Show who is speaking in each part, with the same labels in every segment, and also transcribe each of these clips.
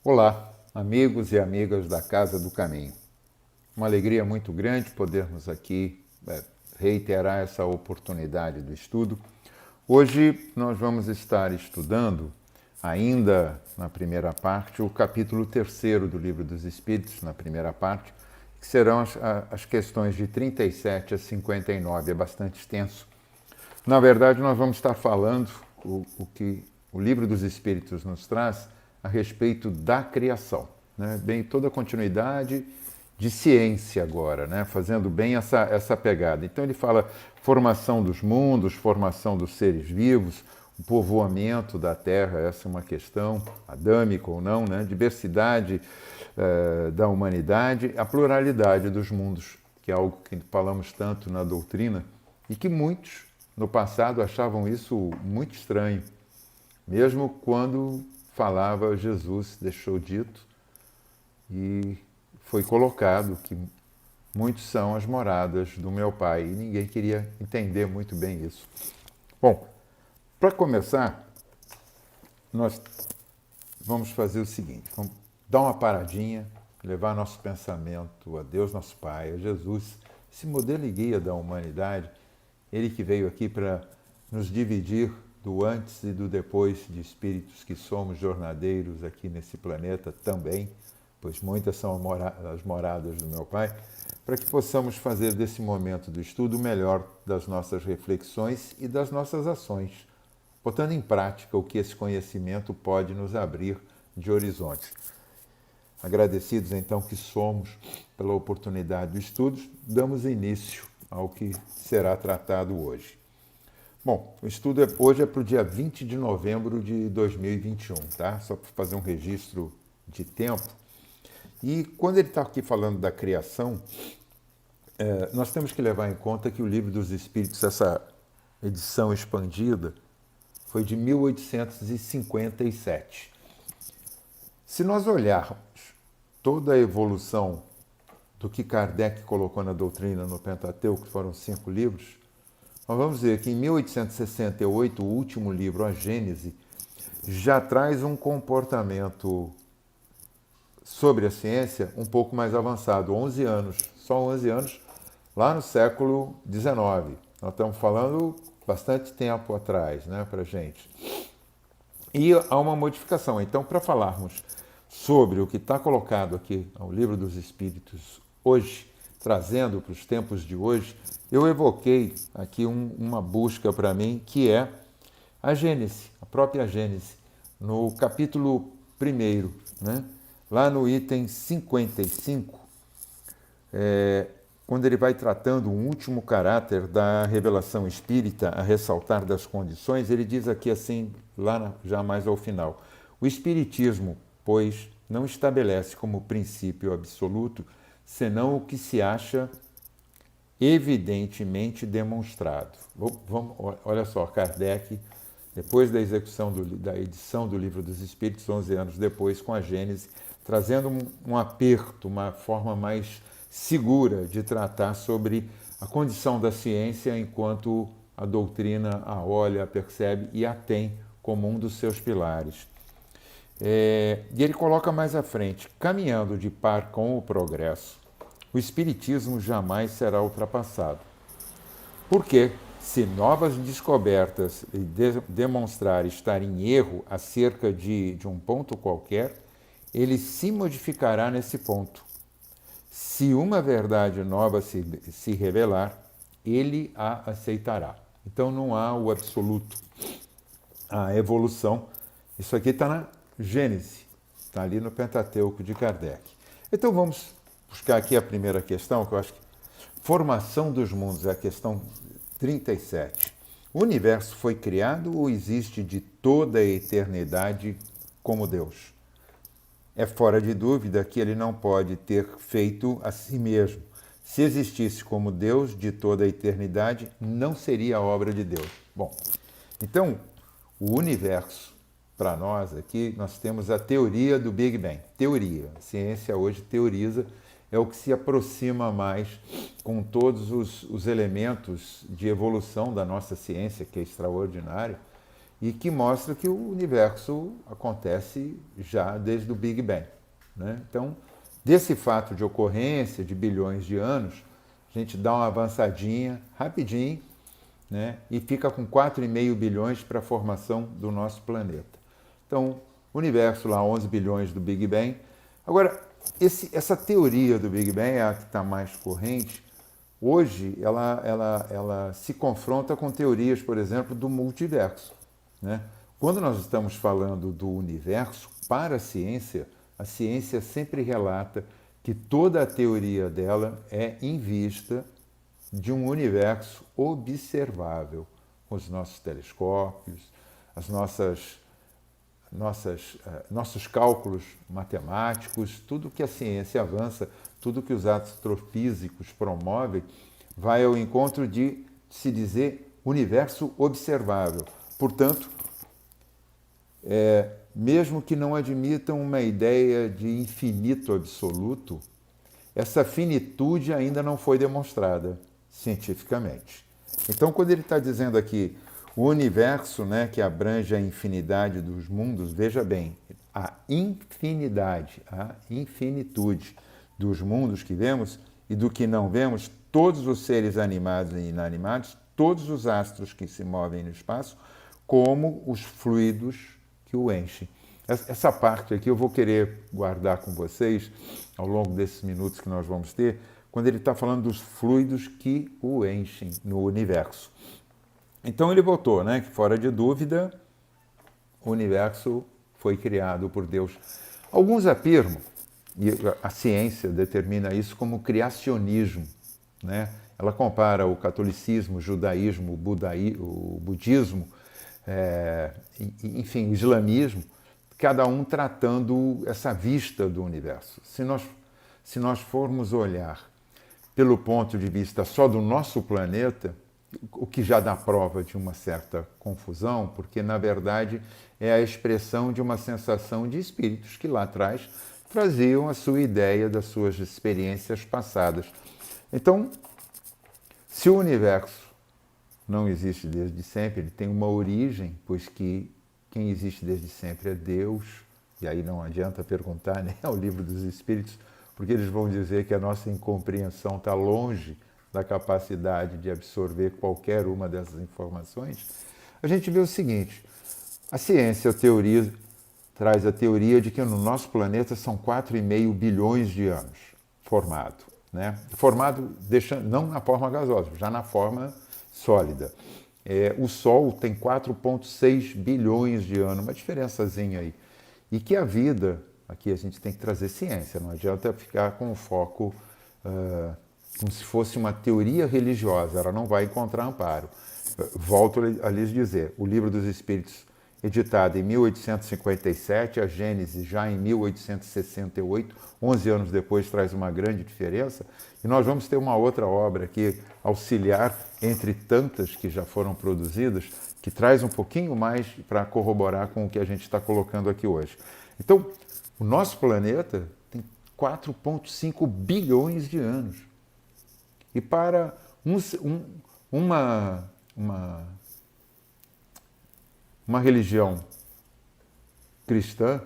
Speaker 1: Olá, amigos e amigas da Casa do Caminho. Uma alegria muito grande podermos aqui reiterar essa oportunidade do estudo. Hoje nós vamos estar estudando, ainda na primeira parte, o capítulo 3º do Livro dos Espíritos, na primeira parte, que serão as questões de 37 a 59. É bastante extenso. Na verdade, nós vamos estar falando o que o Livro dos Espíritos nos traz a respeito da criação, né? Bem, toda a continuidade de ciência agora, né? Fazendo bem essa pegada. Então ele fala formação dos mundos, formação dos seres vivos, o povoamento da Terra, essa é uma questão, adâmica ou não, né? Diversidade da humanidade, a pluralidade dos mundos, que é algo que falamos tanto na doutrina e que muitos no passado achavam isso muito estranho, mesmo quando falava Jesus, deixou dito e foi colocado que muitos são as moradas do meu Pai, e ninguém queria entender muito bem isso. Bom, para começar, nós vamos fazer o seguinte, vamos dar uma paradinha, levar nosso pensamento a Deus, nosso Pai, a Jesus, esse modelo e guia da humanidade, ele que veio aqui para nos dividir do antes e do depois de espíritos que somos jornadeiros aqui nesse planeta também, pois muitas são as moradas do meu Pai, para que possamos fazer desse momento do estudo o melhor das nossas reflexões e das nossas ações, botando em prática o que esse conhecimento pode nos abrir de horizontes. Agradecidos então que somos pela oportunidade do estudo, damos início ao que será tratado hoje. Bom, o estudo hoje é para o dia 20 de novembro de 2021, tá? Só para fazer um registro de tempo. E quando ele está aqui falando da criação, nós temos que levar em conta que o Livro dos Espíritos, essa edição expandida, foi de 1857. Se nós olharmos toda a evolução do que Kardec colocou na doutrina no Pentateuco, que foram 5 livros, nós vamos ver que em 1868, o último livro, a Gênese, já traz um comportamento sobre a ciência um pouco mais avançado, 11 anos, só 11 anos, lá no século XIX. Nós estamos falando bastante tempo atrás, né, para a gente. E há uma modificação. Então, para falarmos sobre o que está colocado aqui no Livro dos Espíritos hoje, trazendo para os tempos de hoje, eu evoquei aqui uma busca para mim, que é a Gênese, a própria Gênese, no capítulo 1º, né? Lá no item 55, quando ele vai tratando um último caráter da revelação espírita, a ressaltar das condições, ele diz aqui assim, já mais ao final, o Espiritismo, pois, não estabelece como princípio absoluto senão o que se acha evidentemente demonstrado. Olha só, Kardec, depois da execução da edição do Livro dos Espíritos, 11 anos depois, com a Gênese, trazendo um aperto, uma forma mais segura de tratar sobre a condição da ciência enquanto a doutrina a olha, a percebe e a tem como um dos seus pilares. E ele coloca mais à frente, caminhando de par com o progresso, o Espiritismo jamais será ultrapassado. Porque, se novas descobertas demonstrar estar em erro acerca de um ponto qualquer, ele se modificará nesse ponto. Se uma verdade nova se revelar, ele a aceitará. Então não há o absoluto, a evolução. Isso aqui está na Gênese, está ali no Pentateuco de Kardec. Então vamos buscar aqui a primeira questão, que eu acho que formação dos mundos é a questão 37. O universo foi criado ou existe de toda a eternidade como Deus? É fora de dúvida que ele não pode ter feito a si mesmo. Se existisse como Deus de toda a eternidade, não seria obra de Deus. Bom, então, o universo, para nós aqui, nós temos a teoria do Big Bang. Teoria. A ciência hoje teoriza, é o que se aproxima mais com todos os elementos de evolução da nossa ciência, que é extraordinária. e que mostra que o universo acontece já desde o Big Bang, né? Então, desse fato de ocorrência de bilhões de anos, a gente dá uma avançadinha rapidinho, né? E fica com 4,5 bilhões para a formação do nosso planeta. Então, o universo lá, 11 bilhões do Big Bang. Agora, essa teoria do Big Bang é a que está mais corrente. Hoje, ela se confronta com teorias, por exemplo, do multiverso, né? Quando nós estamos falando do universo, para a ciência sempre relata que toda a teoria dela é em vista de um universo observável, com os nossos telescópios, as nossos cálculos matemáticos, tudo que a ciência avança, tudo que os astrofísicos promovem, vai ao encontro de se dizer universo observável. Portanto, mesmo que não admitam uma ideia de infinito absoluto, essa finitude ainda não foi demonstrada cientificamente. Então, quando ele está dizendo aqui o universo, né, que abrange a infinidade dos mundos, veja bem, a infinidade, a infinitude dos mundos que vemos e do que não vemos, todos os seres animados e inanimados, todos os astros que se movem no espaço, como os fluidos que o enchem. Essa parte aqui eu vou querer guardar com vocês ao longo desses minutos que nós vamos ter, quando ele está falando dos fluidos que o enchem no universo. Então ele voltou, né, que fora de dúvida o universo foi criado por Deus. Alguns afirmam, e a ciência determina isso como criacionismo, né? Ela compara o catolicismo, o judaísmo, o budismo, enfim, o islamismo, cada um tratando essa vista do universo. Se nós formos olhar pelo ponto de vista só do nosso planeta, o que já dá prova de uma certa confusão, porque, na verdade, é a expressão de uma sensação de espíritos que lá atrás traziam a sua ideia das suas experiências passadas. Então, se o universo não existe desde sempre, ele tem uma origem, pois que quem existe desde sempre é Deus, e aí não adianta perguntar nem ao Livro dos Espíritos, porque eles vão dizer que a nossa incompreensão está longe da capacidade de absorver qualquer uma dessas informações. A gente vê o seguinte, a ciência traz a teoria de que no nosso planeta são 4,5 bilhões de anos formado, né? Formado não na forma gasosa, já na forma sólida. O Sol tem 4,6 bilhões de anos, uma diferençazinha aí. E que a vida, aqui a gente tem que trazer ciência, não adianta ficar com o foco como se fosse uma teoria religiosa, ela não vai encontrar amparo. Volto a lhes dizer, o Livro dos Espíritos, editado em 1857, a Gênese já em 1868, 11 anos depois traz uma grande diferença, e nós vamos ter uma outra obra aqui, auxiliar, entre tantas que já foram produzidas, que traz um pouquinho mais para corroborar com o que a gente está colocando aqui hoje. Então, o nosso planeta tem 4,5 bilhões de anos. E para uma religião cristã,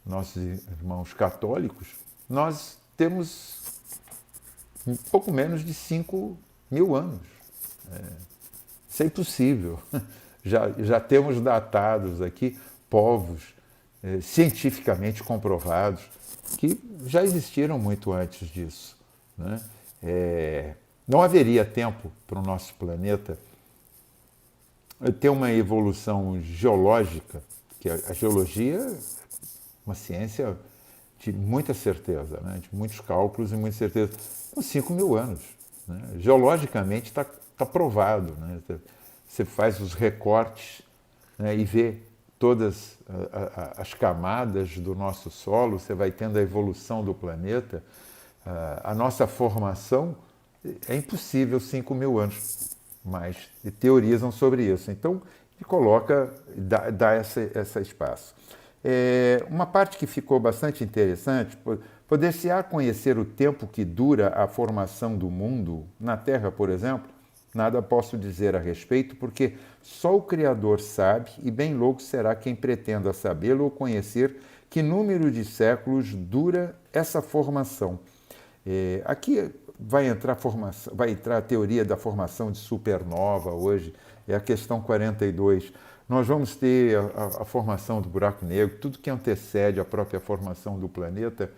Speaker 1: nossos irmãos católicos, nós temos um pouco menos de 5.000 anos. Isso é impossível. Já temos datados aqui povos cientificamente comprovados que já existiram muito antes disso, né? Não haveria tempo para o nosso planeta ter uma evolução geológica, que a geologia é uma ciência de muita certeza, né? De muitos cálculos e muita certeza, com 5.000 anos. Né? Geologicamente está provado. Né? Você faz os recortes, né, e vê todas as camadas do nosso solo, você vai tendo a evolução do planeta. A nossa formação é impossível 5.000 anos, mas teorizam sobre isso. Então, ele coloca, dá esse espaço. Uma parte que ficou bastante interessante, poder-se-á conhecer o tempo que dura a formação do mundo, na Terra, por exemplo, nada posso dizer a respeito, porque só o Criador sabe, e bem louco será quem pretenda sabê-lo ou conhecer que número de séculos dura essa formação. Aqui vai entrar a teoria da formação de supernova hoje, é a questão 42. Nós vamos ter a formação do buraco negro, tudo que antecede a própria formação do planeta,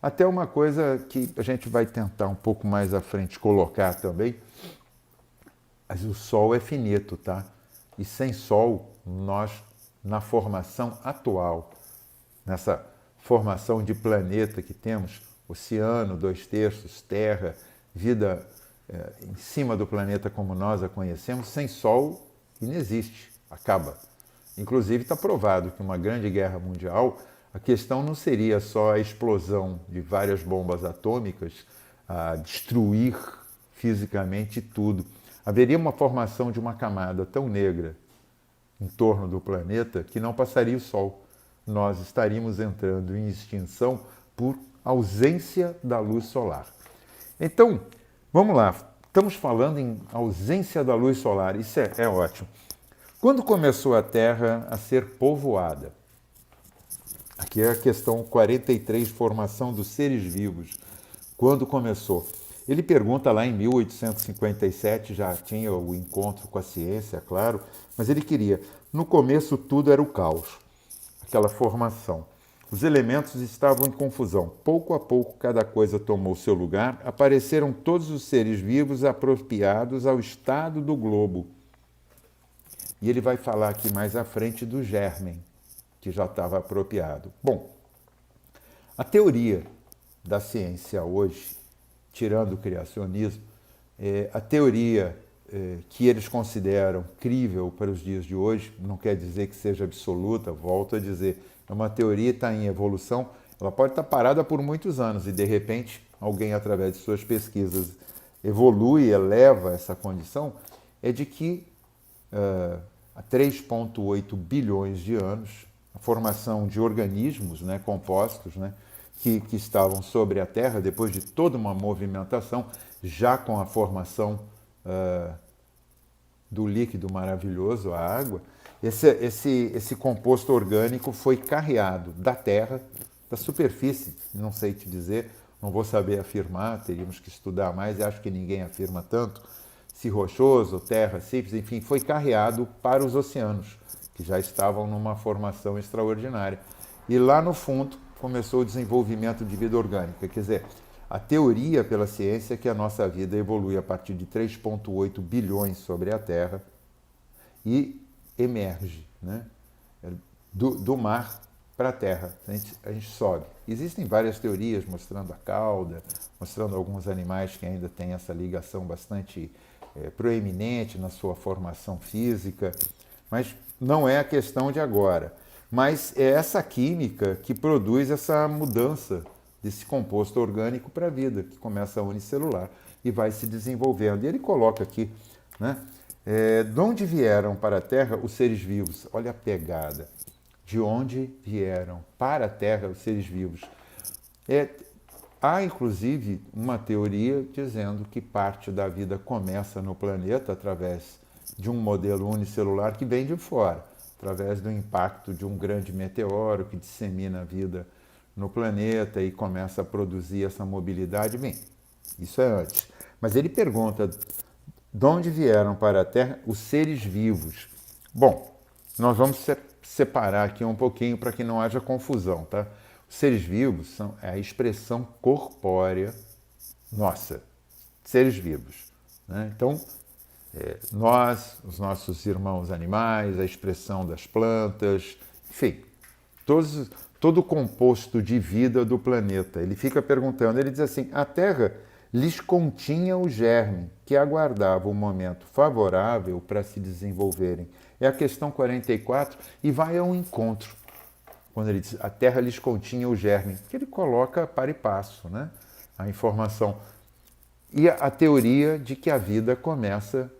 Speaker 1: até uma coisa que a gente vai tentar um pouco mais à frente colocar também, mas o Sol é finito, tá? E sem Sol, nós, na formação atual, nessa formação de planeta que temos, oceano, 2/3, terra, vida em cima do planeta como nós a conhecemos, sem Sol, inexiste, acaba. Inclusive está provado que uma grande guerra mundial, a questão não seria só a explosão de várias bombas atômicas a destruir fisicamente tudo. Haveria uma formação de uma camada tão negra em torno do planeta que não passaria o Sol. Nós estaríamos entrando em extinção por ausência da luz solar. Então, vamos lá. Estamos falando em ausência da luz solar. Isso é ótimo. Quando começou a Terra a ser povoada? Aqui é a questão 43, formação dos seres vivos. Quando começou? Ele pergunta lá em 1857, já tinha o encontro com a ciência, claro, mas ele queria. No começo tudo era o caos, aquela formação. Os elementos estavam em confusão. Pouco a pouco cada coisa tomou seu lugar, apareceram todos os seres vivos apropriados ao estado do globo. E ele vai falar aqui mais à frente do germen, que já estava apropriado. Bom, a teoria da ciência hoje, tirando o criacionismo, a teoria que eles consideram crível para os dias de hoje, não quer dizer que seja absoluta, volto a dizer, é uma teoria que está em evolução, ela pode estar parada por muitos anos e, de repente, alguém, através de suas pesquisas, evolui, eleva essa condição, é de que há 3,8 bilhões de anos, a formação de organismos, né, compostos, né, que estavam sobre a Terra, depois de toda uma movimentação, já com a formação do líquido maravilhoso, a água, esse composto orgânico foi carreado da Terra, da superfície, não sei te dizer, não vou saber afirmar, teríamos que estudar mais, e acho que ninguém afirma tanto, se rochoso, terra, simples, enfim, foi carreado para os oceanos, que já estavam numa formação extraordinária. E lá no fundo começou o desenvolvimento de vida orgânica, quer dizer, a teoria pela ciência é que a nossa vida evolui a partir de 3,8 bilhões sobre a Terra e emerge, né, do mar para a Terra, a gente sobe. Existem várias teorias mostrando a cauda, mostrando alguns animais que ainda têm essa ligação bastante proeminente na sua formação física, mas não é a questão de agora. Mas é essa química que produz essa mudança desse composto orgânico para a vida, que começa unicelular e vai se desenvolvendo. E ele coloca aqui, né, de onde vieram para a Terra os seres vivos? Olha a pegada. De onde vieram para a Terra os seres vivos? Há, inclusive, uma teoria dizendo que parte da vida começa no planeta através de um modelo unicelular que vem de fora, através do impacto de um grande meteoro que dissemina a vida no planeta e começa a produzir essa mobilidade. Bem, isso é antes. Mas ele pergunta de onde vieram para a Terra os seres vivos. Bom, nós vamos separar aqui um pouquinho para que não haja confusão, tá? Os seres vivos são a expressão corpórea nossa, seres vivos, né? Então, nós, os nossos irmãos animais, a expressão das plantas, enfim, todo o composto de vida do planeta. Ele fica perguntando, ele diz assim, a Terra lhes continha o germe que aguardava o momento favorável para se desenvolverem. É a questão 44 e vai ao encontro. Quando ele diz, a Terra lhes continha o germe, que ele coloca para e passo, né, a informação. E a teoria de que a vida começa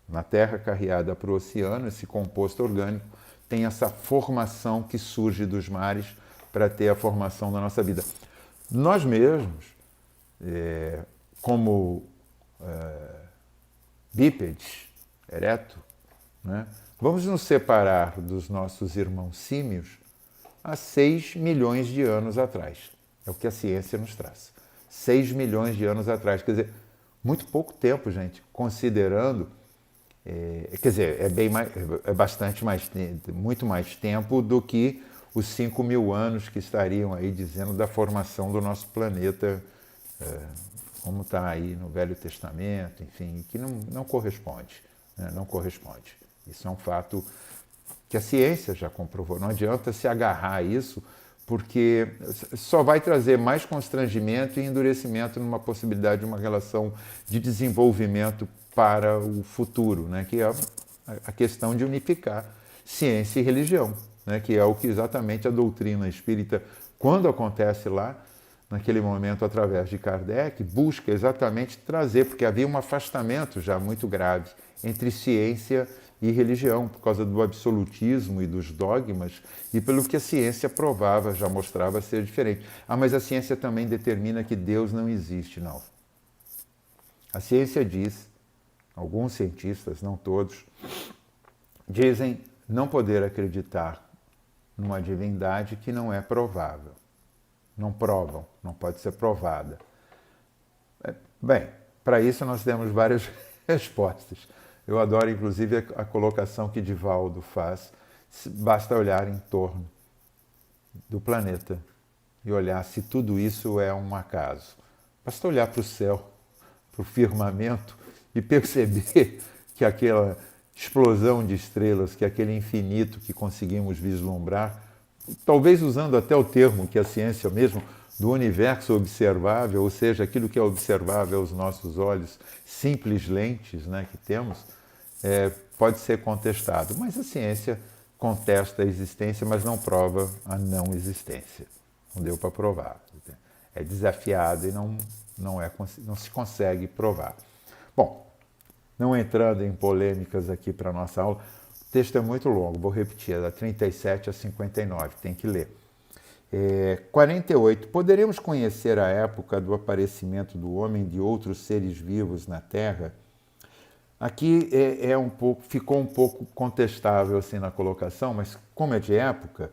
Speaker 1: na Terra, carreada para o oceano, esse composto orgânico tem essa formação que surge dos mares para ter a formação da nossa vida. Nós mesmos, como bípedes, ereto, né? Vamos nos separar dos nossos irmãos símios há 6 milhões de anos atrás. É o que a ciência nos traz. 6 milhões de anos atrás. Quer dizer, muito pouco tempo, gente, considerando... quer dizer, é bastante mais, muito mais tempo do que os 5 mil anos que estariam aí dizendo da formação do nosso planeta, como está aí no Velho Testamento, enfim, que não corresponde, né? Não corresponde. Isso é um fato que a ciência já comprovou. Não adianta se agarrar a isso, porque só vai trazer mais constrangimento e endurecimento numa possibilidade de uma relação de desenvolvimento para o futuro, né? Que é a questão de unificar ciência e religião, né? Que é o que exatamente a doutrina espírita, quando acontece lá, naquele momento, através de Kardec, busca exatamente trazer, porque havia um afastamento já muito grave entre ciência e religião, por causa do absolutismo e dos dogmas, e pelo que a ciência provava, já mostrava ser diferente. Mas a ciência também determina que Deus não existe, não. A ciência diz, alguns cientistas, não todos, dizem não poder acreditar numa divindade que não é provável. Não provam, não pode ser provada. Bem, para isso nós temos várias respostas. Eu adoro, inclusive, a colocação que Divaldo faz. Basta olhar em torno do planeta e olhar se tudo isso é um acaso. Basta olhar para o céu, para o firmamento e perceber que aquela explosão de estrelas, que aquele infinito que conseguimos vislumbrar, talvez usando até o termo que a ciência mesmo, do universo observável, ou seja, aquilo que é observável aos nossos olhos, simples lentes, né, que temos, pode ser contestado. Mas a ciência contesta a existência, mas não prova a não existência. Não deu para provar. É desafiado e não se consegue provar. Bom, não entrando em polêmicas aqui para a nossa aula, o texto é muito longo, vou repetir, é da 37 a 59, tem que ler. 48. Poderemos conhecer a época do aparecimento do homem e de outros seres vivos na Terra? Aqui ficou um pouco contestável assim na colocação, mas como é de época,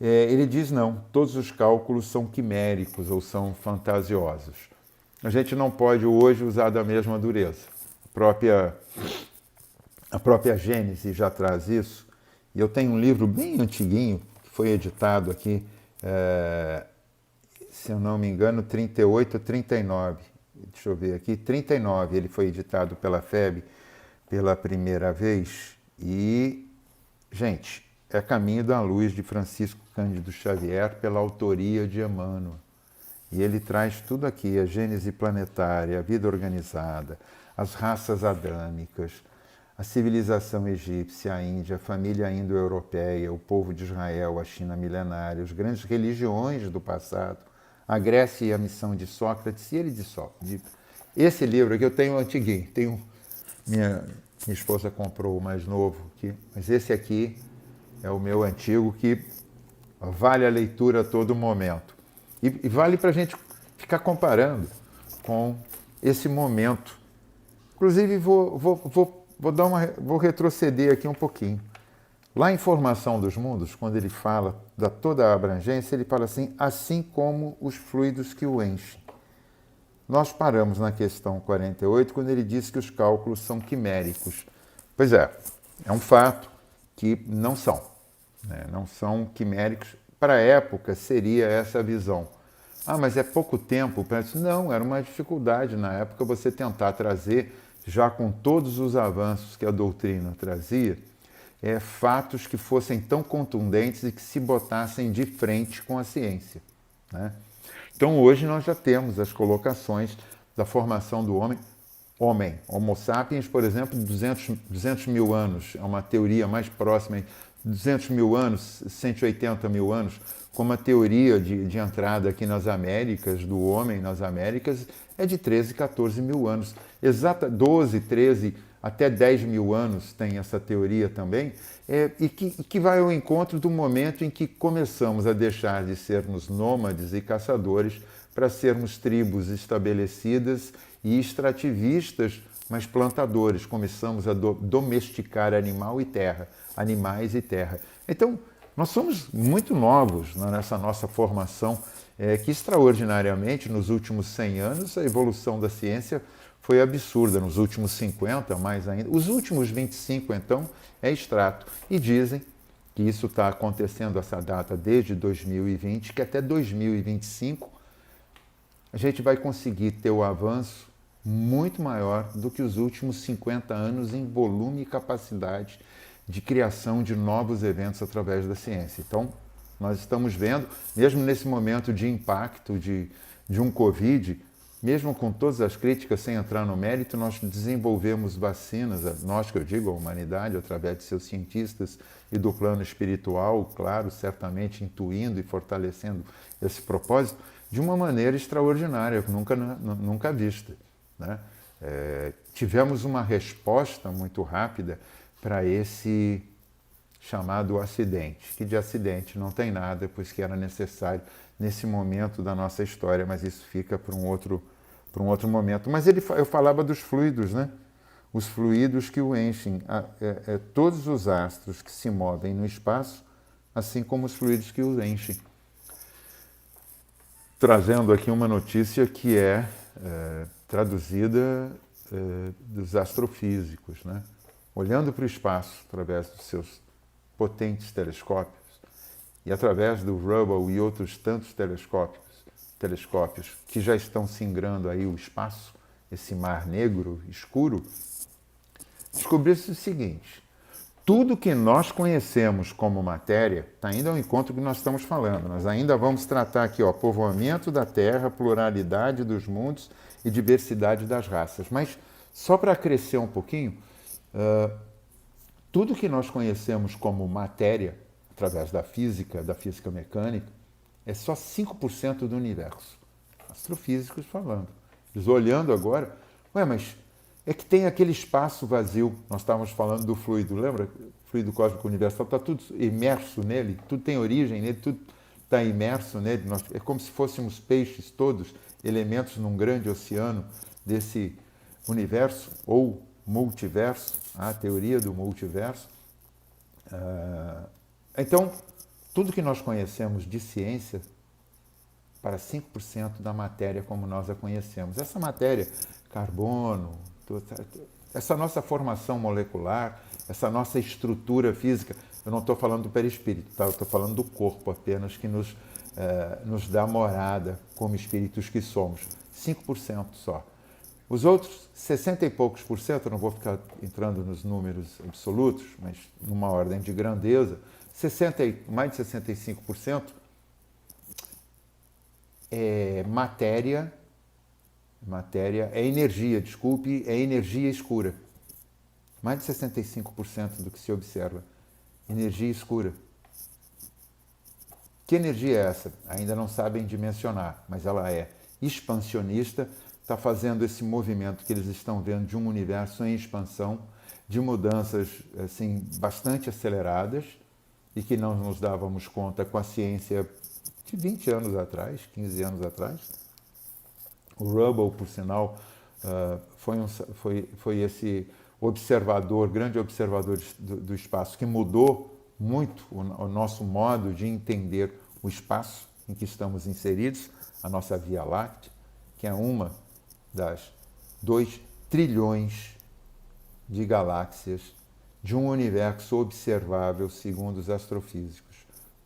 Speaker 1: ele diz não, todos os cálculos são quiméricos ou são fantasiosos. A gente não pode hoje usar da mesma dureza. A própria Gênese já traz isso. E eu tenho um livro bem antiguinho, que foi editado aqui, se eu não me engano, 38 a 39. Deixa eu ver aqui, 39. Ele foi editado pela FEB pela primeira vez. E, gente, é Caminho da Luz, de Francisco Cândido Xavier, pela autoria de Emmanuel. E ele traz tudo aqui, a gênese planetária, a vida organizada, as raças adâmicas, a civilização egípcia, a Índia, a família indo-europeia, o povo de Israel, a China milenária, as grandes religiões do passado, a Grécia e a missão de Sócrates, e ele de Sócrates. Esse livro aqui eu tenho antiguinho, minha esposa comprou o mais novo aqui, mas esse aqui é o meu antigo, que vale a leitura a todo momento. E vale para a gente ficar comparando com esse momento. Inclusive, vou retroceder aqui um pouquinho. Lá em Formação dos Mundos, quando ele fala da toda a abrangência, ele fala assim como os fluidos que o enchem. Nós paramos na questão 48, quando ele diz que os cálculos são quiméricos. Pois é um fato que não são. Não são quiméricos. Para a época, seria essa a visão. Mas é pouco tempo. Não, era uma dificuldade na época você tentar trazer, já com todos os avanços que a doutrina trazia, fatos que fossem tão contundentes e que se botassem de frente com a ciência, né? Então, hoje nós já temos as colocações da formação do homem, Homo sapiens, por exemplo, 200 mil anos, é uma teoria mais próxima, 200 mil anos, 180 mil anos, como a teoria de entrada aqui nas Américas, do homem nas Américas, é de 13, 14 mil anos. 12, 13, até 10 mil anos tem essa teoria também, e que vai ao encontro do momento em que começamos a deixar de sermos nômades e caçadores para sermos tribos estabelecidas e extrativistas mas plantadores. Começamos a domesticar animais e terra. Então, nós somos muito novos nessa nossa formação, que extraordinariamente, nos últimos 100 anos, a evolução da ciência foi absurda. Nos últimos 50, mais ainda. Os últimos 25, então, é extrato. E dizem que isso está acontecendo, essa data, desde 2020, que até 2025 a gente vai conseguir ter o avanço muito maior do que os últimos 50 anos em volume e capacidade de criação de novos eventos através da ciência. Então, nós estamos vendo, mesmo nesse momento de impacto de um Covid, mesmo com todas as críticas, sem entrar no mérito, nós desenvolvemos vacinas, nós que eu digo, a humanidade, através de seus cientistas e do plano espiritual, claro, certamente intuindo e fortalecendo esse propósito, de uma maneira extraordinária, nunca vista, né? Tivemos uma resposta muito rápida para esse chamado acidente, que de acidente não tem nada, pois que era necessário nesse momento da nossa história, mas isso fica para um outro momento. Mas eu falava dos fluidos, né? Os fluidos que o enchem, todos os astros que se movem no espaço, assim como os fluidos que os enchem. Trazendo aqui uma notícia que é traduzida dos astrofísicos, né? Olhando para o espaço através dos seus potentes telescópios e através do Hubble e outros tantos telescópios que já estão singrando aí o espaço, esse mar negro escuro, descobriu-se o seguinte: tudo que nós conhecemos como matéria está indo ao encontro do que nós estamos falando. Nós ainda vamos tratar aqui, povoamento da Terra, pluralidade dos mundos e diversidade das raças. Mas só para crescer um pouquinho, tudo que nós conhecemos como matéria, através da física mecânica, é só 5% do universo. Astrofísicos falando. Eles olhando agora, mas é que tem aquele espaço vazio. Nós estávamos falando do fluido, lembra? O fluido cósmico universal está tudo imerso nele, tudo tem origem nele, tudo está imerso nele. É como se fôssemos peixes todos, elementos num grande oceano desse universo ou multiverso, a teoria do multiverso. Então, tudo que nós conhecemos de ciência para 5% da matéria como nós a conhecemos. Essa matéria, carbono, essa nossa formação molecular, essa nossa estrutura física, eu não estou falando do perispírito, tá? Eu estou falando do corpo apenas, que nos dá morada como espíritos que somos. 5% só. Os outros 60 e poucos por cento, eu não vou ficar entrando nos números absolutos, mas numa ordem de grandeza, mais de 65% é matéria, é energia, é energia escura. Mais de 65% do que se observa, energia escura. Que energia é essa? Ainda não sabem dimensionar, mas ela é expansionista, está fazendo esse movimento que eles estão vendo de um universo em expansão, de mudanças assim, bastante aceleradas e que não nos dávamos conta com a ciência de 20 anos atrás, 15 anos atrás. O Hubble, por sinal, foi esse observador, grande observador do espaço, que mudou muito o nosso modo de entender o espaço em que estamos inseridos, a nossa Via Láctea, que é uma das 2 trilhões de galáxias de um universo observável segundo os astrofísicos.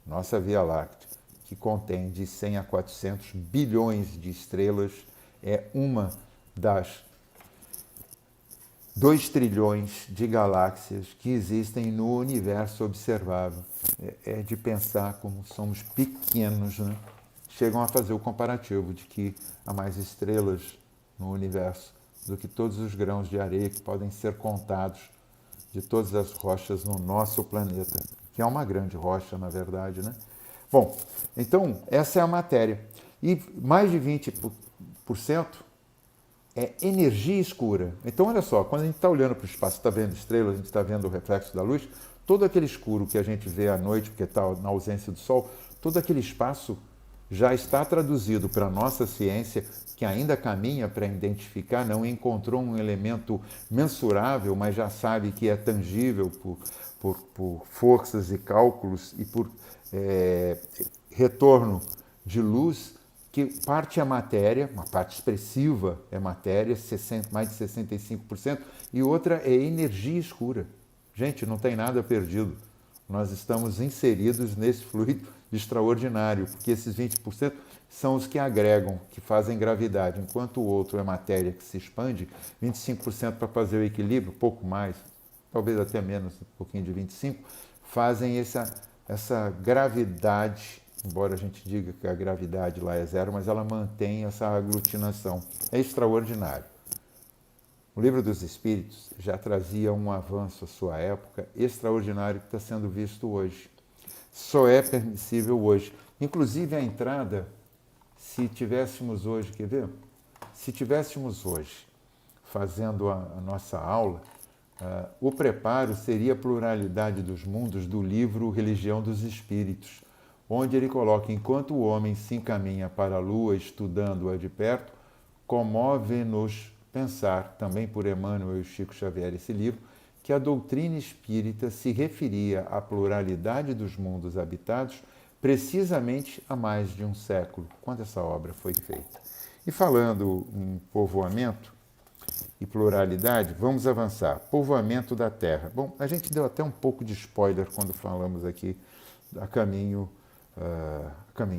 Speaker 1: Nossa Via Láctea, que contém de 100 a 400 bilhões de estrelas, é uma das 2 trilhões de galáxias que existem no universo observável. É de pensar como somos pequenos, né? Chegam a fazer o comparativo de que há mais estrelas no universo do que todos os grãos de areia que podem ser contados de todas as rochas no nosso planeta, que é uma grande rocha, na verdade, né? Bom, então, essa é a matéria. E mais de 20% é energia escura. Então, olha só, quando a gente está olhando para o espaço, está vendo estrelas, a gente está vendo o reflexo da luz, todo aquele escuro que a gente vê à noite, porque está na ausência do sol, todo aquele espaço já está traduzido para a nossa ciência, que ainda caminha para identificar, não encontrou um elemento mensurável, mas já sabe que é tangível por forças e cálculos e por retorno de luz, que parte é matéria, uma parte expressiva é matéria, mais de 65%, e outra é energia escura. Gente, não tem nada perdido. Nós estamos inseridos nesse fluido extraordinário, porque esses 20% são os que agregam, que fazem gravidade, enquanto o outro é matéria que se expande, 25% para fazer o equilíbrio, pouco mais, talvez até menos, um pouquinho de 25%, fazem essa gravidade, embora a gente diga que a gravidade lá é zero, mas ela mantém essa aglutinação. É extraordinário. O Livro dos Espíritos já trazia um avanço à sua época extraordinário que está sendo visto hoje. Só é permissível hoje. Inclusive a entrada, se tivéssemos hoje, quer ver? Se tivéssemos hoje fazendo a nossa aula, o preparo seria a pluralidade dos mundos do livro Religião dos Espíritos, onde ele coloca, enquanto o homem se encaminha para a Lua, estudando-a de perto, comove-nos pensar, também por Emmanuel e Chico Xavier, esse livro, que a doutrina espírita se referia à pluralidade dos mundos habitados precisamente há mais de um século, quando essa obra foi feita. E falando em povoamento e pluralidade, vamos avançar. Povoamento da Terra. Bom, a gente deu até um pouco de spoiler quando falamos aqui a caminho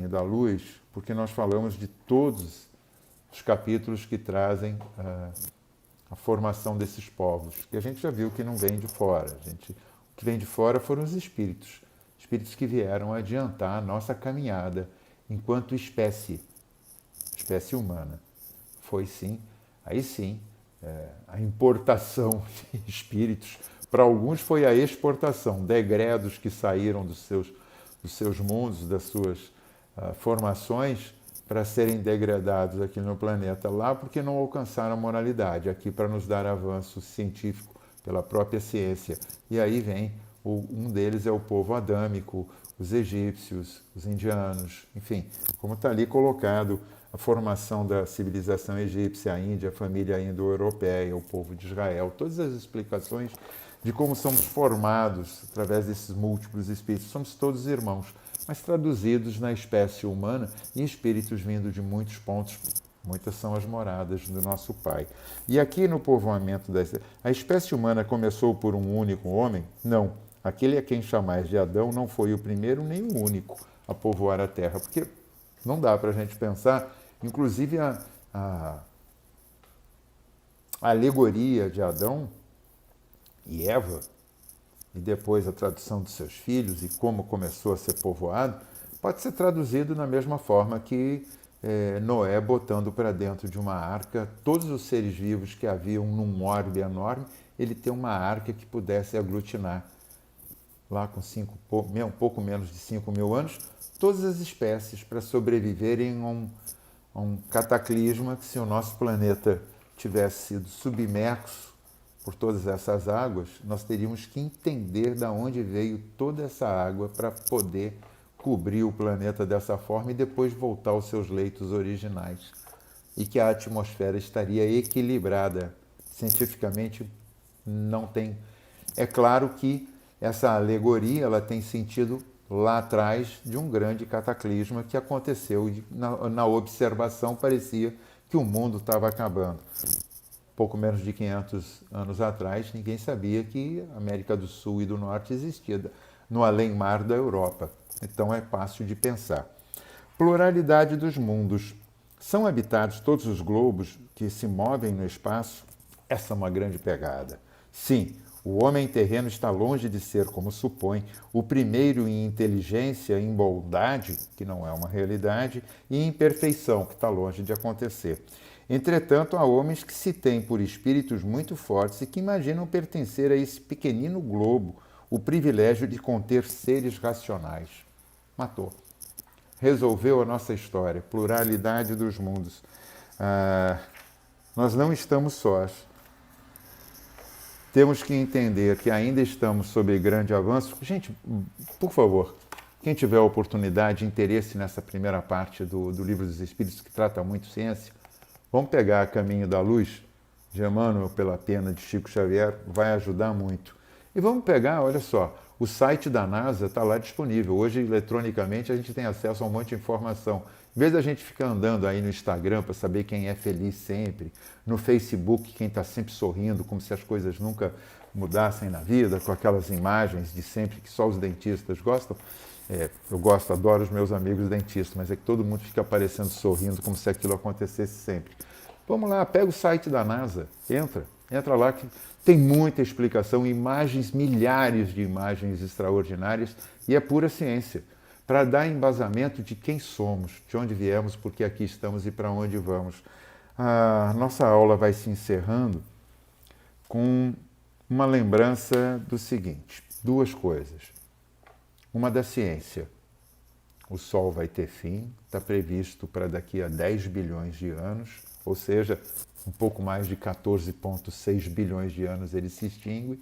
Speaker 1: da luz, porque nós falamos de todos os capítulos que trazem a formação desses povos, que a gente já viu que não vem de fora. O que vem de fora foram os espíritos que vieram adiantar a nossa caminhada enquanto espécie humana. Foi sim, aí sim, a importação de espíritos. Para alguns foi a exportação, degredos que saíram dos seus mundos, das suas formações, para serem degradados aqui no planeta lá, porque não alcançaram a moralidade, aqui para nos dar avanço científico pela própria ciência. E aí vem, um deles é o povo adâmico, os egípcios, os indianos, enfim, como está ali colocado, a formação da civilização egípcia, a Índia, a família indo-europeia, o povo de Israel, todas as explicações de como somos formados através desses múltiplos espíritos. Somos todos irmãos, mas traduzidos na espécie humana e espíritos vindo de muitos pontos. Muitas são as moradas do nosso Pai. E aqui no povoamento a espécie humana começou por um único homem? Não. Aquele a quem chamais de Adão não foi o primeiro nem o único a povoar a Terra, porque não dá para a gente pensar, inclusive a alegoria de Adão e Eva, e depois a tradução dos seus filhos e como começou a ser povoado, pode ser traduzido na mesma forma que Noé botando para dentro de uma arca todos os seres vivos que haviam num orbe enorme, ele ter uma arca que pudesse aglutinar, lá com um pouco menos de 5.000 anos, todas as espécies para sobreviverem a um cataclisma que, se o nosso planeta tivesse sido submerso por todas essas águas, nós teríamos que entender de onde veio toda essa água para poder cobrir o planeta dessa forma e depois voltar aos seus leitos originais. E que a atmosfera estaria equilibrada. Cientificamente, não tem. É claro que essa alegoria ela tem sentido lá atrás de um grande cataclisma que aconteceu. Na observação, parecia que o mundo estava acabando. Pouco menos de 500 anos atrás, ninguém sabia que a América do Sul e do Norte existia no além-mar da Europa. Então é fácil de pensar. Pluralidade dos mundos. São habitados todos os globos que se movem no espaço? Essa é uma grande pegada. Sim, o homem terreno está longe de ser, como supõe, o primeiro em inteligência, em bondade, que não é uma realidade, e em perfeição, que está longe de acontecer. Entretanto, há homens que se têm por espíritos muito fortes e que imaginam pertencer a esse pequenino globo, o privilégio de conter seres racionais. Matou. Resolveu a nossa história, pluralidade dos mundos. Nós não estamos sós. Temos que entender que ainda estamos sob grande avanço. Gente, por favor, Quem tiver oportunidade, interesse nessa primeira parte do Livro dos Espíritos, que trata muito ciência, vamos pegar Caminho da Luz, de Emmanuel pela Pena, de Chico Xavier, vai ajudar muito. E vamos pegar, olha só, o site da NASA está lá disponível. Hoje, eletronicamente, a gente tem acesso a um monte de informação. Em vez da gente ficar andando aí no Instagram para saber quem é feliz sempre, no Facebook, quem está sempre sorrindo, como se as coisas nunca mudassem na vida, com aquelas imagens de sempre que só os dentistas gostam. Eu gosto, adoro os meus amigos dentistas, mas é que todo mundo fica aparecendo sorrindo como se aquilo acontecesse sempre. Vamos lá, pega o site da NASA, entra lá que tem muita explicação, imagens, milhares de imagens extraordinárias, e é pura ciência, para dar embasamento de quem somos, de onde viemos, por que aqui estamos e para onde vamos. A nossa aula vai se encerrando com uma lembrança do seguinte, duas coisas. Uma da ciência. O Sol vai ter fim, está previsto para daqui a 10 bilhões de anos, ou seja, um pouco mais de 14,6 bilhões de anos ele se extingue,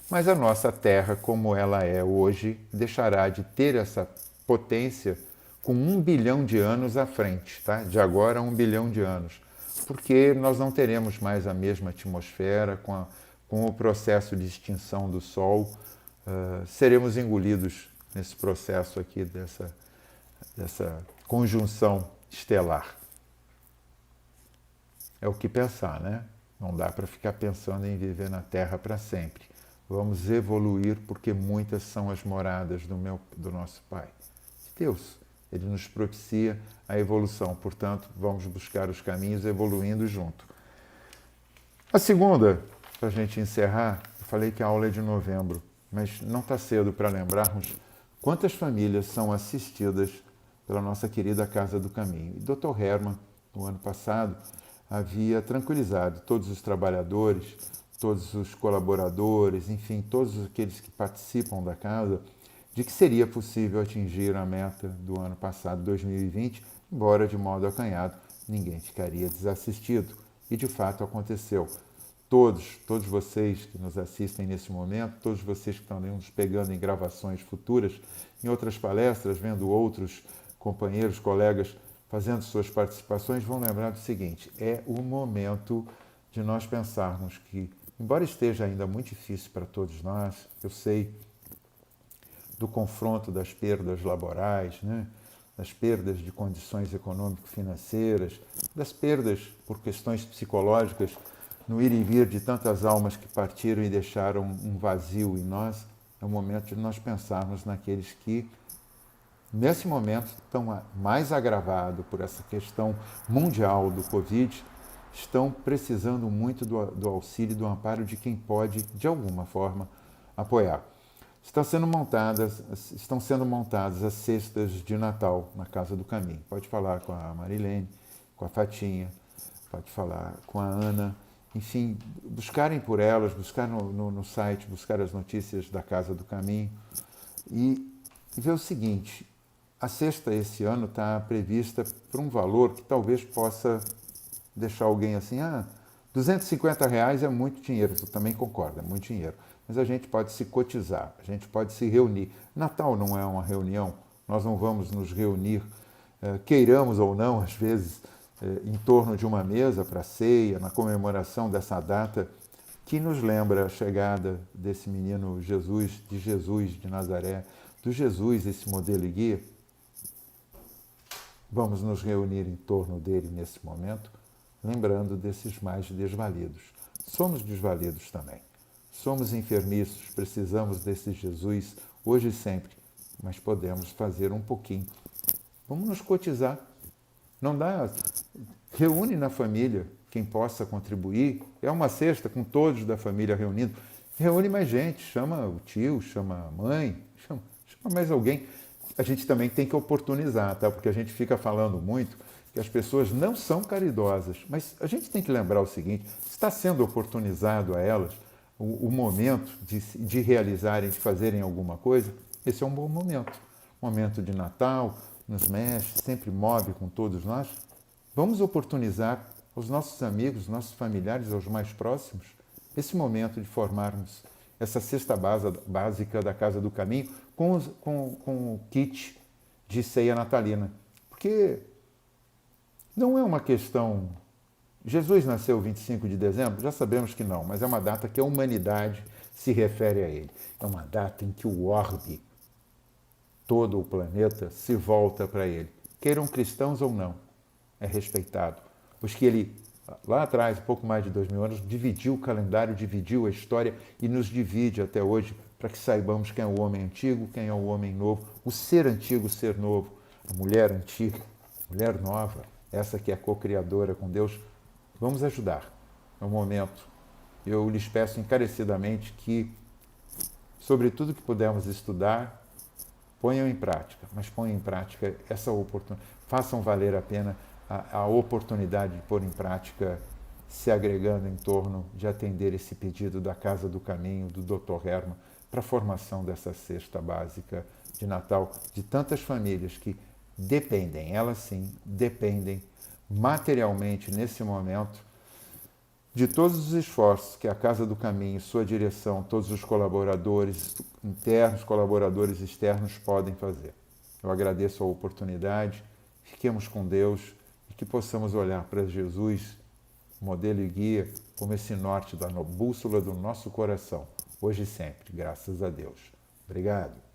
Speaker 1: mas a nossa Terra, como ela é hoje, deixará de ter essa potência com 1 bilhão de anos à frente, tá? De agora a 1 bilhão de anos, porque nós não teremos mais a mesma atmosfera, com o processo de extinção do Sol, seremos engolidos nesse processo aqui dessa conjunção estelar. É o que pensar, né? Não dá para ficar pensando em viver na Terra para sempre. Vamos evoluir porque muitas são as moradas do nosso Pai. Deus, Ele nos propicia a evolução. Portanto, vamos buscar os caminhos evoluindo junto. A segunda, para a gente encerrar, eu falei que a aula é de novembro, mas não está cedo para lembrarmos quantas famílias são assistidas pela nossa querida Casa do Caminho. E Dr. Herman, no ano passado, havia tranquilizado todos os trabalhadores, todos os colaboradores, enfim, todos aqueles que participam da casa, de que seria possível atingir a meta do ano passado, 2020, embora de modo acanhado, ninguém ficaria desassistido. E de fato aconteceu. Todos vocês que nos assistem nesse momento, todos vocês que estão nos pegando em gravações futuras, em outras palestras, vendo outros companheiros, colegas fazendo suas participações, vão lembrar do seguinte: é o momento de nós pensarmos que, embora esteja ainda muito difícil para todos nós, eu sei do confronto das perdas laborais, né? Das perdas de condições econômico-financeiras, das perdas por questões psicológicas, no ir e vir de tantas almas que partiram e deixaram um vazio em nós, é o momento de nós pensarmos naqueles que, nesse momento, estão mais agravados por essa questão mundial do Covid, estão precisando muito do auxílio, do amparo de quem pode, de alguma forma, apoiar. Estão sendo montadas as cestas de Natal na Casa do Caminho. Pode falar com a Marilene, com a Fatinha, pode falar com a Ana, enfim, buscarem por elas, buscar no site, buscar as notícias da Casa do Caminho e ver o seguinte: a cesta esse ano está prevista por um valor que talvez possa deixar alguém assim, R$250 é muito dinheiro, eu também concordo, é muito dinheiro. Mas a gente pode se cotizar, a gente pode se reunir. Natal não é uma reunião, nós não vamos nos reunir, queiramos ou não, às vezes, em torno de uma mesa para ceia, na comemoração dessa data, que nos lembra a chegada desse menino Jesus de Nazaré, do Jesus, esse modelo e guia. Vamos nos reunir em torno dele nesse momento, lembrando desses mais desvalidos. Somos desvalidos também. Somos enfermiços, precisamos desse Jesus hoje e sempre, mas podemos fazer um pouquinho. Vamos nos cotizar. Não dá. Reúne na família quem possa contribuir. É uma cesta com todos da família reunidos. Reúne mais gente, chama o tio, chama a mãe, chama mais alguém. A gente também tem que oportunizar, tá? Porque a gente fica falando muito que as pessoas não são caridosas, mas a gente tem que lembrar o seguinte: está sendo oportunizado a elas o momento de realizarem, de fazerem alguma coisa. Esse é um bom momento. Momento de Natal, nos mexe, sempre move com todos nós. Vamos oportunizar aos nossos amigos, nossos familiares, aos mais próximos, esse momento de formarmos essa cesta básica da Casa do Caminho, com o kit de ceia natalina. Porque não é uma questão... Jesus nasceu 25 de dezembro? Já sabemos que não, mas é uma data que a humanidade se refere a ele. É uma data em que o orbe, todo o planeta, se volta para ele. Queiram cristãos ou não, é respeitado. Pois que ele, lá atrás, um pouco mais de 2000 anos, dividiu o calendário, dividiu a história e nos divide até hoje para que saibamos quem é o homem antigo, quem é o homem novo, o ser antigo, o ser novo, a mulher antiga, a mulher nova, essa que é co-criadora com Deus. Vamos ajudar. É um momento. Eu lhes peço encarecidamente que, sobre tudo que pudermos estudar, ponham em prática, mas ponham em prática essa oportunidade. Façam valer a pena a oportunidade de pôr em prática, se agregando em torno de atender esse pedido da Casa do Caminho, do Dr. Herman, para a formação dessa cesta básica de Natal, de tantas famílias que dependem, elas sim, dependem materialmente nesse momento de todos os esforços que a Casa do Caminho, sua direção, todos os colaboradores internos, colaboradores externos podem fazer. Eu agradeço a oportunidade, fiquemos com Deus e que possamos olhar para Jesus, modelo e guia, como esse norte da bússola do nosso coração, hoje e sempre, graças a Deus. Obrigado.